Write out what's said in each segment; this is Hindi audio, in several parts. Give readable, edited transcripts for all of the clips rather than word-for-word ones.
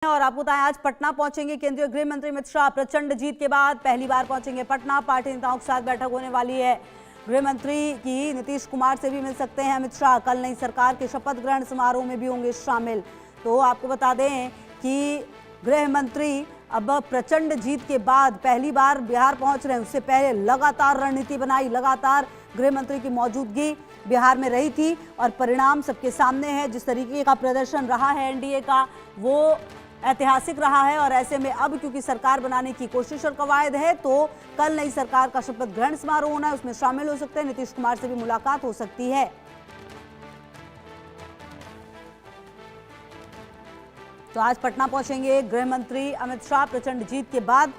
और आपको बताएं आज पटना पहुंचेंगे केंद्रीय गृह मंत्री अमित शाह। प्रचंड जीत के बाद पहली बार पहुंचेंगे पटना। पार्टी नेताओं के साथ बैठक होने वाली है। गृह मंत्री की नीतीश कुमार से भी मिल सकते हैं अमित शाह। कल नई सरकार के शपथ ग्रहण समारोह में भी होंगे शामिल। तो आपको बता दें कि गृह मंत्री अब प्रचंड जीत के बाद पहली बार बिहार पहुंच रहे हैं। उससे पहले लगातार रणनीति बनाई, लगातार गृह मंत्री की मौजूदगी बिहार में रही थी और परिणाम सबके सामने है। जिस तरीके का प्रदर्शन रहा है एनडीए का वो ऐतिहासिक रहा है। और ऐसे में अब क्योंकि सरकार बनाने की कोशिश और कवायद है तो कल नई सरकार का शपथ ग्रहण समारोह होना है, उसमें शामिल हो सकते हैं। नीतीश कुमार से भी मुलाकात हो सकती है। तो आज पटना पहुंचेंगे गृह मंत्री अमित शाह प्रचंड जीत के बाद।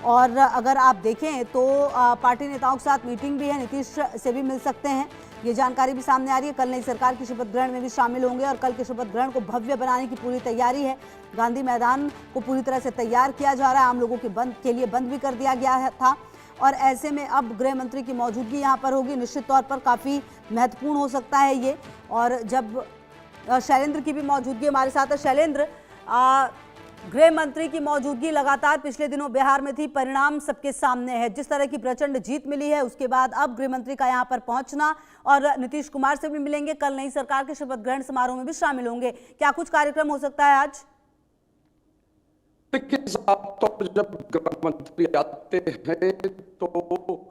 और अगर आप देखें तो पार्टी नेताओं के साथ मीटिंग भी है, नीतीश से भी मिल सकते हैं, ये जानकारी भी सामने आ रही है। कल नई सरकार की शपथ ग्रहण में भी शामिल होंगे और कल के शपथ ग्रहण को भव्य बनाने की पूरी तैयारी है। गांधी मैदान को पूरी तरह से तैयार किया जा रहा है, आम लोगों के लिए बंद भी कर दिया गया था। और ऐसे में अब गृह मंत्री की मौजूदगी यहाँ पर होगी, निश्चित तौर पर काफ़ी महत्वपूर्ण हो सकता है ये। और जब शैलेंद्र की भी मौजूदगी हमारे साथ है। शैलेंद्र, गृह मंत्री की मौजूदगी लगातार पिछले दिनों बिहार में थी, परिणाम सबके सामने है। जिस तरह की प्रचंड जीत मिली है उसके बाद अब गृह मंत्री का यहां पर पहुंचना और नीतीश कुमार से भी मिलेंगे, कल नई सरकार के शपथ ग्रहण समारोह में भी शामिल होंगे। क्या कुछ कार्यक्रम हो सकता है आज? देखिए साहब, तो जब गृह मंत्री आते हैं तो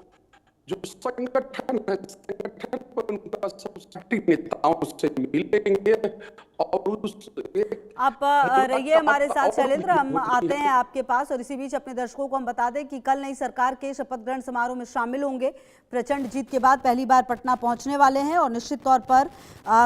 जो संगठन है, संगठन पर उनका सब पार्टी नेताओं से मिलेंगे और उस आप रहिए हमारे साथ शैलेंद्र, हम आते हैं आपके पास। और इसी बीच अपने दर्शकों को हम बता दें कि कल नई सरकार के शपथ ग्रहण समारोह में शामिल होंगे। प्रचंड जीत के बाद पहली बार पटना पहुंचने वाले हैं और निश्चित तौर पर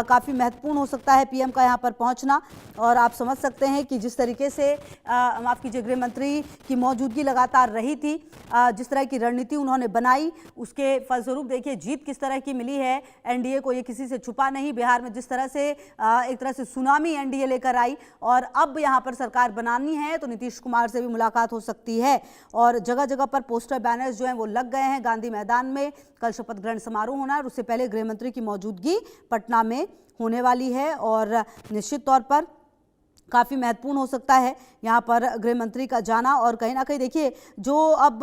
काफ़ी महत्वपूर्ण हो सकता है पीएम का यहां पर पहुंचना। और आप समझ सकते हैं कि जिस तरीके से माफ़ कीजिए गृह मंत्री की मौजूदगी लगातार रही थी, जिस तरह की रणनीति उन्होंने बनाई उसके फलस्वरूप देखिए जीत किस तरह की मिली है एनडीए को। ये किसी से छुपा नहीं। बिहार में जिस तरह से एक तरह से सुनामी एनडीए लेकर आई और अब यहां पर सरकार बनानी है तो नीतीश कुमार से भी मुलाकात हो सकती है। और जगह जगह पर पोस्टर बैनर्स जो हैं वो लग गए हैं। गांधी मैदान में कल शपथ ग्रहण समारोह होना है और उससे पहले गृह मंत्री की मौजूदगी पटना में होने वाली है और निश्चित तौर पर काफ़ी महत्वपूर्ण हो सकता है यहाँ पर गृह मंत्री का जाना। और कहीं ना कहीं देखिए जो अब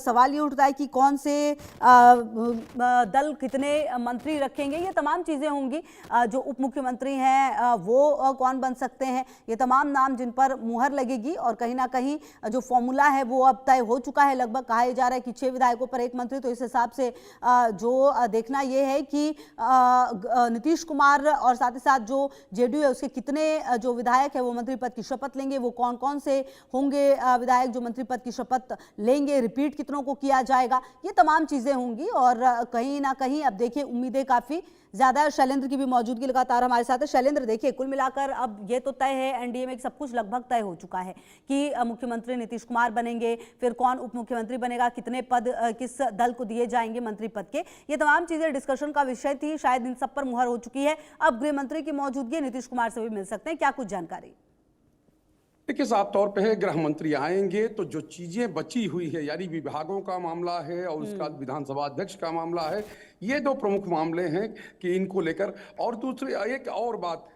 सवाल ये उठता है कि कौन से दल कितने मंत्री रखेंगे, ये तमाम चीज़ें होंगी। जो उप मुख्यमंत्री हैं वो कौन बन सकते हैं, ये तमाम नाम जिन पर मुहर लगेगी। और कहीं ना कहीं जो फॉर्मूला है वो अब तय हो चुका है लगभग। कहा जा रहा है कि 6 विधायकों पर 1 मंत्री। तो इस हिसाब से जो देखना ये है कि नीतीश कुमार और साथ ही साथ जो जेडीयू है उसके कितने जो विधायक है वो मंत्री पद की शपथ लेंगे, वो कौन कौन से होंगे विधायक जो मंत्री पद की शपथ लेंगे, रिपीट कितनों को किया जाएगा, ये तमाम चीजें होंगी। और कहीं ना कहीं अब देखिए उम्मीदें काफी ज्यादा है। शैलेंद्र की भी मौजूदगी लगातार हमारे साथ है। शैलेंद्र, देखिए कुल मिलाकर अब ये तो तय है एनडीए में सब कुछ लगभग तय हो चुका है कि मुख्यमंत्री नीतीश कुमार बनेंगे, फिर कौन उप मुख्यमंत्री बनेगा, कितने पद किस दल को दिए जाएंगे मंत्री पद के, ये तमाम चीजें डिस्कशन का विषय थी। शायद इन सब पर मुहर हो चुकी है। अब गृह मंत्री की मौजूदगी नीतीश कुमार से भी मिल सकते हैं, क्या कुछ जानकारी? देखिए साफ तौर पे है, गृह मंत्री आएंगे तो जो चीजें बची हुई है यानी विभागों का मामला है और उसका विधानसभा अध्यक्ष का मामला है, ये 2 प्रमुख मामले हैं कि इनको लेकर। और दूसरी एक और बात,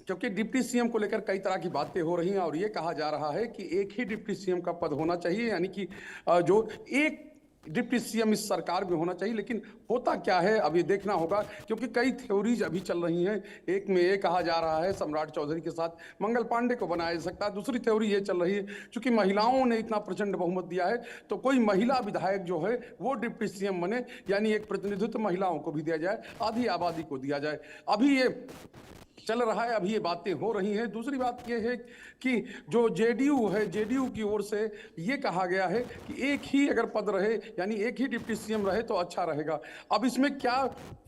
क्योंकि डिप्टी सीएम को लेकर कई तरह की बातें हो रही हैं और ये कहा जा रहा है कि एक ही डिप्टी सीएम का पद होना चाहिए, यानी कि जो एक डिप्टी सीएम इस सरकार में होना चाहिए। लेकिन होता क्या है अब ये देखना होगा, क्योंकि कई थ्योरीज अभी चल रही हैं। एक में ये कहा जा रहा है सम्राट चौधरी के साथ मंगल पांडे को बनाया जा सकता है। दूसरी थ्योरी ये चल रही है क्योंकि महिलाओं ने इतना प्रचंड बहुमत दिया है तो कोई महिला विधायक जो है वो डिप्टी सीएम बने, यानी एक प्रतिनिधित्व महिलाओं को भी दिया जाए, आधी आबादी को दिया जाए। अभी ये चल रहा है, अभी ये बातें हो रही हैं। दूसरी बात ये है कि जो जेडीयू है, जेडीयू की ओर से ये कहा गया है कि एक ही अगर पद रहे यानी एक ही डिप्टी सीएम रहे तो अच्छा रहेगा। अब इसमें क्या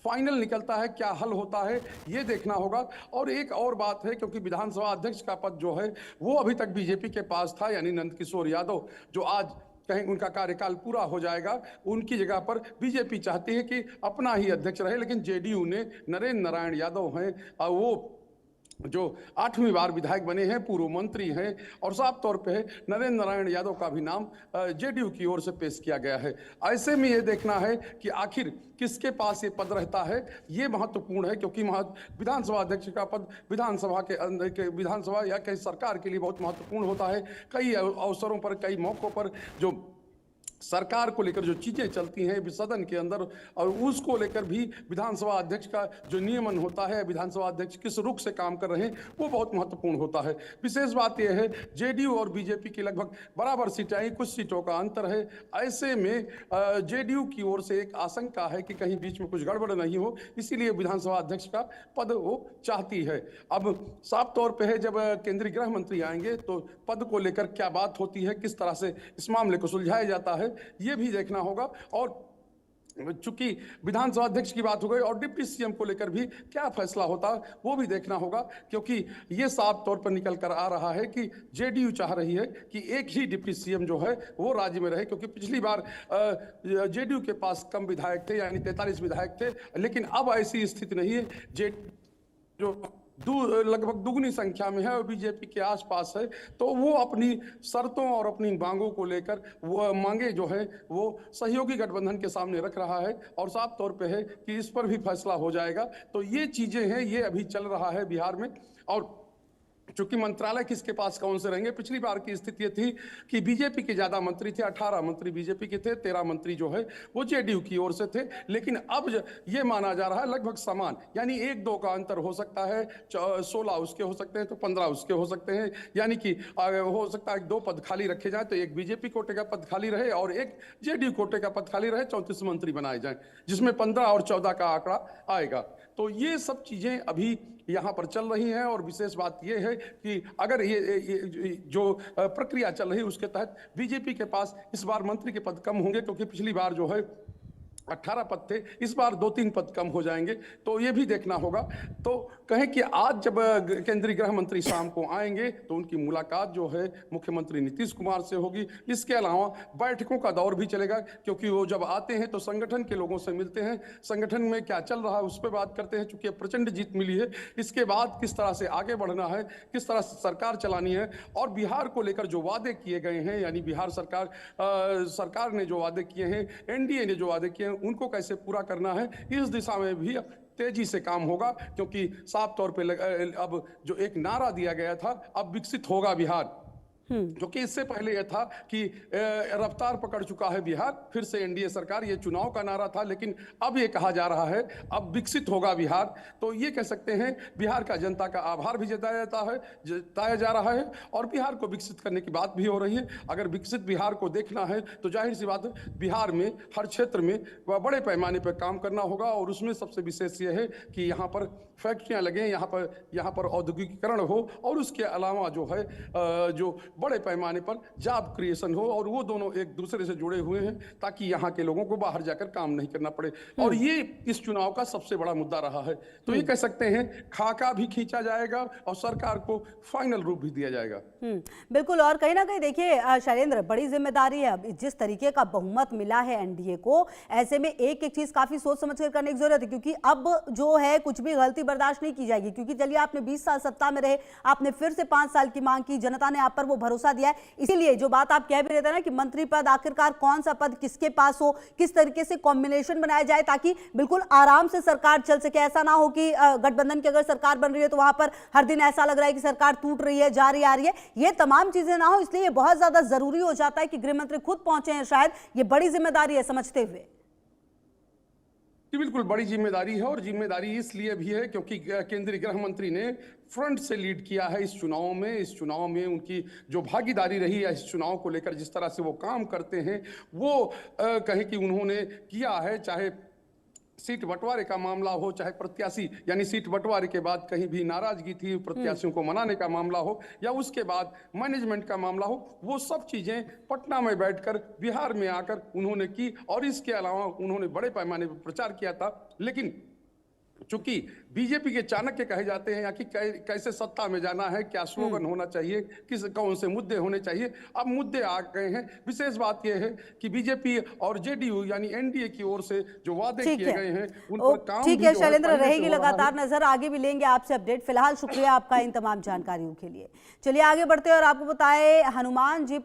फाइनल निकलता है, क्या हल होता है, ये देखना होगा। और एक और बात है, क्योंकि विधानसभा अध्यक्ष का पद जो है वो अभी तक बीजेपी के पास था, यानी नंदकिशोर यादव, जो आज कहीं उनका कार्यकाल पूरा हो जाएगा, उनकी जगह पर बीजेपी चाहती है कि अपना ही अध्यक्ष रहे। लेकिन जेडीयू ने नरेंद्र नारायण यादव हैं वो जो 8वीं बार विधायक बने हैं, पूर्व मंत्री हैं और साफ तौर पे नरेंद्र नारायण यादव का भी नाम जेडीयू की ओर से पेश किया गया है। ऐसे में ये देखना है कि आखिर किसके पास ये पद रहता है, ये महत्वपूर्ण है, क्योंकि विधानसभा अध्यक्ष का पद विधानसभा के अंदर के विधानसभा या कई सरकार के लिए बहुत महत्वपूर्ण होता है। कई अवसरों पर, कई मौकों पर जो सरकार को लेकर जो चीजें चलती हैं सदन के अंदर, और उसको लेकर भी विधानसभा अध्यक्ष का जो नियमन होता है, विधानसभा अध्यक्ष किस रुख से काम कर रहे हैं, वो बहुत महत्वपूर्ण होता है। विशेष बात यह है जेडीयू और बीजेपी की लगभग बराबर सीटें आई, कुछ सीटों का अंतर है। ऐसे में जेडीयू की ओर से एक आशंका है कि कहीं बीच में कुछ गड़बड़ नहीं हो, इसीलिए विधानसभा अध्यक्ष का पद वो चाहती है। अब साफ तौर पर है, जब केंद्रीय गृह मंत्री आएंगे तो पद को लेकर क्या बात होती है, किस तरह से इस मामले को सुलझाया जाता है, ये भी देखना होगा। और चूंकि विधानसभा अध्यक्ष की बात हो गई और डिप्टी सीएम को लेकर भी क्या फैसला होता वो भी देखना होगा, क्योंकि ये साफ तौर पर निकल कर आ रहा है कि जेडीयू चाह रही है कि एक ही डिप्टी सीएम जो है वो राज्य में रहे, क्योंकि पिछली बार जेडीयू के पास कम विधायक थे, यानी 43 विधायक थे, लेकिन अब ऐसी स्थिति नहीं है। जो लगभग दुगनी संख्या में है और बीजेपी के आसपास है, तो वो अपनी शर्तों और अपनी मांगों को लेकर वो मांगे जो है वो सहयोगी गठबंधन के सामने रख रहा है, और साफ तौर पे है कि इस पर भी फैसला हो जाएगा। तो ये चीजें हैं, ये अभी चल रहा है बिहार में। और चूंकि मंत्रालय किसके पास कौन से रहेंगे, पिछली बार की स्थिति थी कि बीजेपी के ज्यादा मंत्री थे, 18 मंत्री बीजेपी के थे, 13 मंत्री जो है वो जेडीयू की ओर से थे। लेकिन अब ये माना जा रहा है लगभग समान, यानी 1-2 का अंतर हो सकता है, 16 उसके हो सकते हैं तो 15 उसके हो सकते हैं, यानी कि हो सकता है 2 पद खाली रखे जाए, तो एक बीजेपी कोटे का पद खाली रहे और एक जेडीयू कोटे का पद खाली रहे, 34 मंत्री बनाए जाए, जिसमें 15 और 14 का आंकड़ा आएगा। तो ये सब चीजें अभी यहाँ पर चल रही हैं। और विशेष बात यह है कि अगर ये जो प्रक्रिया चल रही है उसके तहत बीजेपी के पास इस बार मंत्री के पद कम होंगे, क्योंकि पिछली बार जो है 18 पद थे, इस बार 2-3 पद कम हो जाएंगे, तो ये भी देखना होगा। तो कहें कि आज जब केंद्रीय गृह मंत्री शाम को आएंगे तो उनकी मुलाकात जो है मुख्यमंत्री नीतीश कुमार से होगी। इसके अलावा बैठकों का दौर भी चलेगा, क्योंकि वो जब आते हैं तो संगठन के लोगों से मिलते हैं, संगठन में क्या चल रहा है उस पर बात करते हैं। चूंकि प्रचंड जीत मिली है, इसके बाद किस तरह से आगे बढ़ना है, किस तरह से सरकार चलानी है, और बिहार को लेकर जो वादे किए गए हैं, यानी बिहार सरकार ने जो वादे किए हैं, एनडीए ने जो वादे किए हैं, उनको कैसे पूरा करना है, इस दिशा में भी तेजी से काम होगा। क्योंकि साफ तौर पे अब जो एक नारा दिया गया था, अब विकसित होगा बिहार, क्योंकि इससे पहले यह था कि रफ्तार पकड़ चुका है बिहार, फिर से एनडीए सरकार, ये चुनाव का नारा था, लेकिन अब ये कहा जा रहा है अब विकसित होगा बिहार। तो ये कह सकते हैं बिहार का जनता का आभार भी जताया जा रहा है और बिहार को विकसित करने की बात भी हो रही है। अगर विकसित बिहार को देखना है तो जाहिर सी बात है बिहार में हर क्षेत्र में बड़े पैमाने पर काम करना होगा, और उसमें सबसे विशेष ये है कि यहाँ पर फैक्ट्रियाँ लगें, यहाँ पर औद्योगिकीकरण हो, और उसके अलावा जो है जो बड़े पैमाने पर जॉब क्रिएशन हो, और वो दोनों एक दूसरे से जुड़े हुए हैं, ताकि यहाँ के लोगों को बाहर जाकर काम नहीं करना पड़े। और ये इस चुनाव का सबसे बड़ा मुद्दा रहा है। तो ये कह सकते हैं खाका भी खींचा जाएगा और सरकार को फाइनल रूप भी दिया जाएगा। बिल्कुल। और कहीं ना कहीं देखिए शैलेंद्र, बड़ी जिम्मेदारी है। अब जिस तरीके का बहुमत मिला है एनडीए को, ऐसे में एक एक चीज काफी सोच समझ कर करने की जरूरत है, क्योंकि अब जो है कुछ भी गलती बर्दाश्त नहीं की जाएगी। क्योंकि चलिए आपने 20 साल सत्ता में रहे, आपने फिर से 5 साल की मांग की, जनता ने आप पर वो भरोसा दिया है। इसीलिए जो बात आप कह भी रहे थे ना कि मंत्री पद आखिरकार कौन सा पद किसके पास हो, किस तरीके से कॉम्बिनेशन बनाया जाए ताकि बिल्कुल आराम से सरकार चल सके। ऐसा ना हो कि गठबंधन की अगर सरकार बन रही है तो वहां पर हर दिन ऐसा लग रहा है कि सरकार टूट रही है, जा रही आ रही है, ये तमाम चीजें ना हो। इसलिए बहुत ज्यादा जरूरी हो जाता है कि गृह मंत्री खुद पहुंचे हैं, शायद ये बड़ी जिम्मेदारी है समझते हुए। बिल्कुल बड़ी जिम्मेदारी है, और जिम्मेदारी इसलिए भी है क्योंकि केंद्रीय गृह मंत्री ने फ्रंट से लीड किया है इस चुनाव में। इस चुनाव में उनकी जो भागीदारी रही है, इस चुनाव को लेकर जिस तरह से वो काम करते हैं, वो कहें कि उन्होंने किया है। चाहे सीट बंटवारे का मामला हो, चाहे प्रत्याशी यानी सीट बंटवारे के बाद कहीं भी नाराजगी थी, प्रत्याशियों को मनाने का मामला हो, या उसके बाद मैनेजमेंट का मामला हो, वो सब चीजें पटना में बैठकर बिहार में आकर उन्होंने की। और इसके अलावा उन्होंने बड़े पैमाने पर प्रचार किया था। लेकिन चूंकि बीजेपी के चाणक्य कहे जाते हैं या कि कैसे सत्ता में जाना है, क्या स्लोगन होना चाहिए, किस कौन से मुद्दे होने चाहिए। अब मुद्दे आ गए हैं। विशेष बात यह है कि बीजेपी और जेडीयू यानी एनडीए की ओर से जो वादे ठीक किए है, गए हैं उन पर काम ठीक भी है जो है शैलेंद्र, पहले से रहेगी हो रहा है। लगातार नजर, आगे भी लेंगे आपसे अपडेट। फिलहाल शुक्रिया आपका इन तमाम जानकारियों के लिए। चलिए आगे बढ़ते हैं और आपको बताएं हनुमान जी